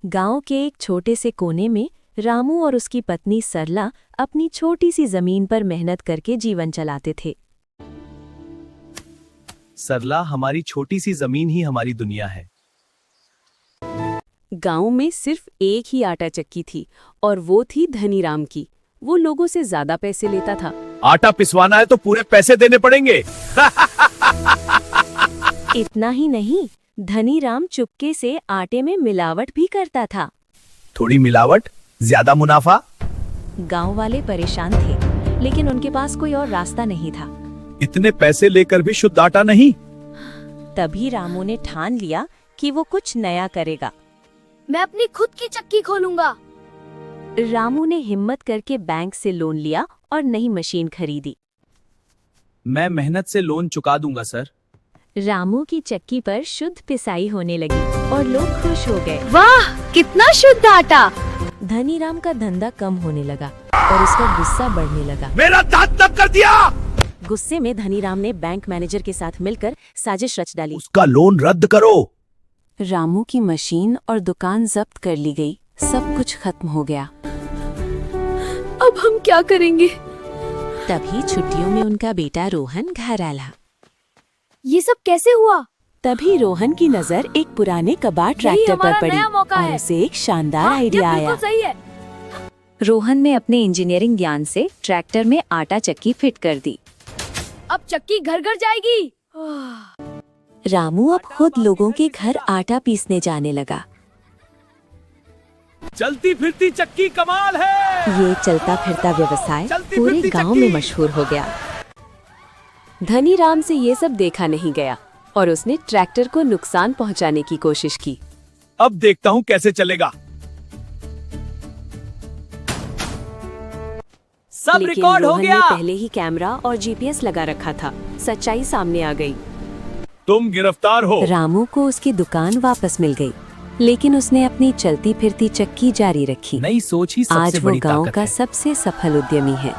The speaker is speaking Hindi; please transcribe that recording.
गांव के एक छोटे से कोने में रामू और उसकी पत्नी सरला अपनी छोटी सी जमीन पर मेहनत करके जीवन चलाते थे। सरला, हमारी छोटी सी जमीन ही हमारी दुनिया है। गांव में सिर्फ एक ही आटा चक्की थी और वो थी धनीराम की। वो लोगों से ज्यादा पैसे लेता था। आटा पिसवाना है तो पूरे पैसे देने पड़ेंगे। इतना ही नहीं, धनीराम चुपके से आटे में मिलावट भी करता था। थोड़ी मिलावट, ज्यादा मुनाफा। गांव वाले परेशान थे, लेकिन उनके पास कोई और रास्ता नहीं था। इतने पैसे लेकर भी शुद्ध आटा नहीं। तभी रामू ने ठान लिया कि वो कुछ नया करेगा। मैं अपनी खुद की चक्की खोलूंगा। रामू ने हिम्मत करके बैंक से लोन लिया और नई मशीन खरीदी। मैं मेहनत से लोन चुका दूंगा सर। रामू की चक्की पर शुद्ध पिसाई होने लगी और लोग खुश हो गए। वाह, कितना शुद्ध आटा। धनीराम का धंधा कम होने लगा और उसका गुस्सा बढ़ने लगा। मेरा दांत दब कर दिया। गुस्से में धनीराम ने बैंक मैनेजर के साथ मिलकर साजिश रच डाली। उसका लोन रद्द करो। रामू की मशीन और दुकान जब्त कर ली गई। सब कुछ खत्म हो गया। अब हम क्या करेंगे? तभी छुट्टियों में उनका बेटा रोहन घर आया। ये सब कैसे हुआ? तभी रोहन की नजर एक पुराने कबाड़ ट्रैक्टर पर हमारा पड़ी नया मौका और है। उसे एक शानदार हाँ, ये आइडिया बिल्कुल आया। सही है। रोहन ने अपने इंजीनियरिंग ज्ञान से ट्रैक्टर में आटा चक्की फिट कर दी। अब चक्की घर घर जाएगी। रामू अब खुद लोगों के घर आटा पीसने जाने लगा। चलती फिरती चक्की कमाल है। ये चलता फिरता व्यवसाय चलती पूरे फिरती गांव चक्की। में मशहूर हो गया। धनीराम से ये सब देखा नहीं गया और उसने ट्रैक्टर को नुकसान पहुंचाने की कोशिश की। अब देखता हूँ कैसे चलेगा। सब लेकिन रिकॉर्ड हो रोहन गया। ने पहले ही कैमरा और जीपीएस लगा रखा था। सच्चाई सामने आ गई। तुम गिरफ्तार हो। रामू को उसकी दुकान वापस मिल गई, लेकिन उसने अपनी चलती फिरती चक्की जारी रखी। नई सोच ही सबसे आज वो बड़ी गांव ताकत का है। सबसे सफल उद्यमी है।